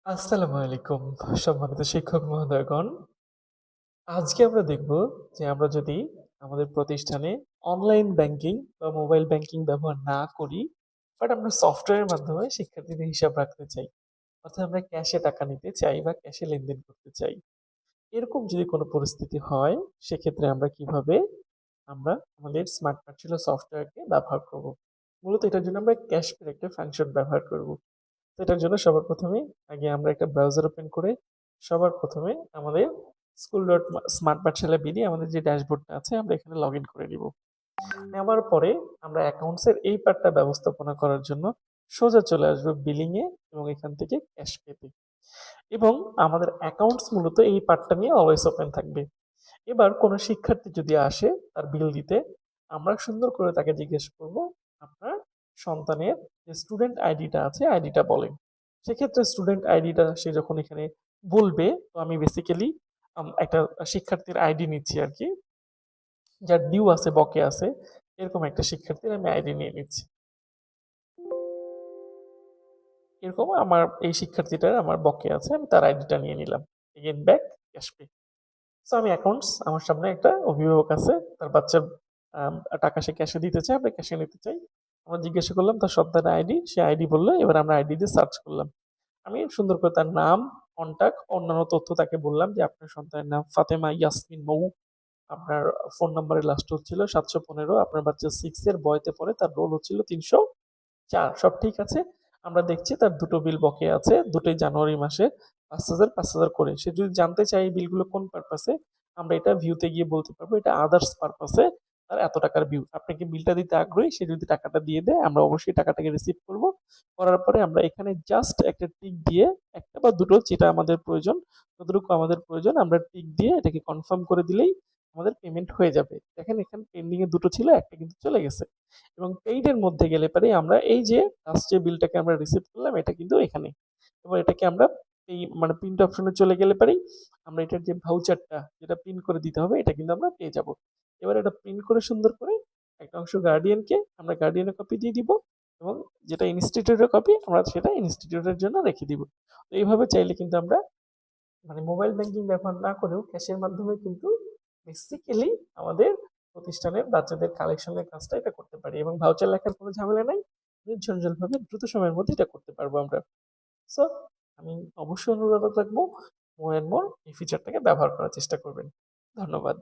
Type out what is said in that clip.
আসসালামু আলাইকুম সম্মানিত শিক্ষক মহোদয়গণ। আজকে আমরা দেখব যে আমরা যদি আমাদের প্রতিষ্ঠানে অনলাইন ব্যাংকিং বা মোবাইল ব্যাংকিং ব্যবহার না করি, বাট আমরা সফটওয়্যারের মাধ্যমে শিক্ষার্থীদের হিসাব রাখতে চাই। অর্থাৎ আমরা ক্যাশে টাকা নিতে চাই বা ক্যাশে লেনদেন করতে চাই। এরকম যদি কোনো পরিস্থিতি হয়, সেক্ষেত্রে আমরা কিভাবে আমরা আমাদের স্মার্ট ভার্চুয়াল সফটওয়্যারকে ব্যবহার করব। মূলত এটার জন্য আমরা ক্যাশপের একটা ফাংশন ব্যবহার করব। তো এটার জন্য সবার প্রথমে আগে আমরা একটা ব্রাউজার ওপেন করে সবার প্রথমে আমাদের স্কুল ডট স্মার্ট পাঠশালা বিডি আমাদের যে ড্যাশবোর্ডটা আছে আমরা এখানে লগ ইন করে নিব। নেওয়ার পরে আমরা অ্যাকাউন্টসের এই পার্টটা ব্যবস্থাপনা করার জন্য সোজা চলে আসবো বিলিং এ এবং এখান থেকে ক্যাশ পেতে। এবং আমাদের অ্যাকাউন্টস মূলত এই পার্টটা নিয়ে অলওয়েজ ওপেন থাকবে। এবার কোনো শিক্ষার্থী যদি আসে তার বিল দিতে, আমরা সুন্দর করে তাকে জিজ্ঞেস করব, আপনার সন্তানের যে স্টুডেন্ট আইডিটা আছে আইডিটা বলেন। সেক্ষেত্রে স্টুডেন্ট আইডিটা সে যখন এখানে বলবে, তো আমি বেসিক্যালি একটা শিক্ষার্থীর আইডি নিচ্ছি আর কি, যার ডিউ আছে বকে আছে, এরকম একটা শিক্ষার্থীর আমি আইডি নিয়ে নিচ্ছি। এরকম আমার এই শিক্ষার্থীটার আমার বকে আছে, আমি তার আইডিটা নিয়ে নিলাম। Again back cash pay. So আমি অ্যাকাউন্টস আমার সামনে একটা অভিভাবক আছে, তার বাচ্চার টাকা সে ক্যাশে দিতে চায়, আমরা ক্যাশে নিতে চাই। আমরা জিজ্ঞাসা করলাম তার সন্তানের আইডি, সে আইডি বললো, এবার আমরা আইডি দিয়ে সার্চ করলাম। আমি সুন্দর করে তার নাম, কন্টাক্ট, অন্যান্য তথ্য তাকে বললাম যে আপনার সন্তানের নাম ফাতেমা ইয়াসমিন মৌ, আপনার ফোন নাম্বারের লাস্ট হচ্ছিল 715, আপনার বাচ্চা 6 এর বয়তে পড়ে, তার রোল হচ্ছিল 304, সব ঠিক আছে। আমরা দেখছি তার দুটো বিল বকেয়া আছে, দুটোই জানুয়ারি মাসে 5,000 করে। সে যদি জানতে চায় এই বিলগুলো কোন পারপাসে, আমরা এটা ভিউতে গিয়ে বলতে পারবো এটা আদার্স পারপাসে তার এত টাকার বিল। আপনি কি বিলটা দিতে আগ্রহী? সে যদি টাকাটা দিয়ে দেয় আমরা অবশ্যই টাকাটাকে রিসিভ করব। করার পরে আমরা এখানে জাস্ট একটা টিক দিয়ে, একটা বা দুটো যেটা আমাদের প্রয়োজন, যতটুকু আমাদের প্রয়োজন আমরা টিক দিয়ে এটাকে কনফার্ম করে দিলেই আমাদের পেমেন্ট হয়ে যাবে। দেখেন এখানে পেন্ডিং এ দুটো ছিল, একটা কিন্তু চলে গেছে। এবং পেইড এর মধ্যে গেলে পরে আমরা এই যে লাস্ট যে বিলটাকে আমরা রিসিভ করলাম এটা কিন্তু এখানে। এবার এটাকে আমরা এই মানে প্রিন্ট অপশনে চলে গেলে পরেই আমরা এটার যে ভাউচারটা যেটা প্রিন্ট করে দিতে হবে এটা কিন্তু আমরা পেয়ে যাব। এবার এটা প্রিন্ট করে সুন্দর করে একটা অংশ গার্ডিয়ানকে আমরা গার্ডিয়ানের কপি দিয়ে দিব, এবং যেটা ইনস্টিটিউটের কপি আমরা সেটা ইনস্টিটিউটের জন্য রেখে দিব। তো এইভাবে চাইলে কিন্তু আমরা মানে মোবাইল ব্যাংকিং ব্যবহার না করেও ক্যাশের মাধ্যমে কিন্তু বেসিক্যালি আমাদের প্রতিষ্ঠানের বাচ্চাদের কালেকশনের কাজটা এটা করতে পারি, এবং ভাউচার লেখার কোনো ঝামেলা নাই। ঝনঝনভাবে দ্রুত সময়ের মধ্যে এটা করতে পারবো আমরা। সো আমি অবশ্যই অনুরোধ রাখবো মোর অ্যান্ড মোর এই ফিচারটাকে ব্যবহার করার চেষ্টা করবেন। ধন্যবাদ।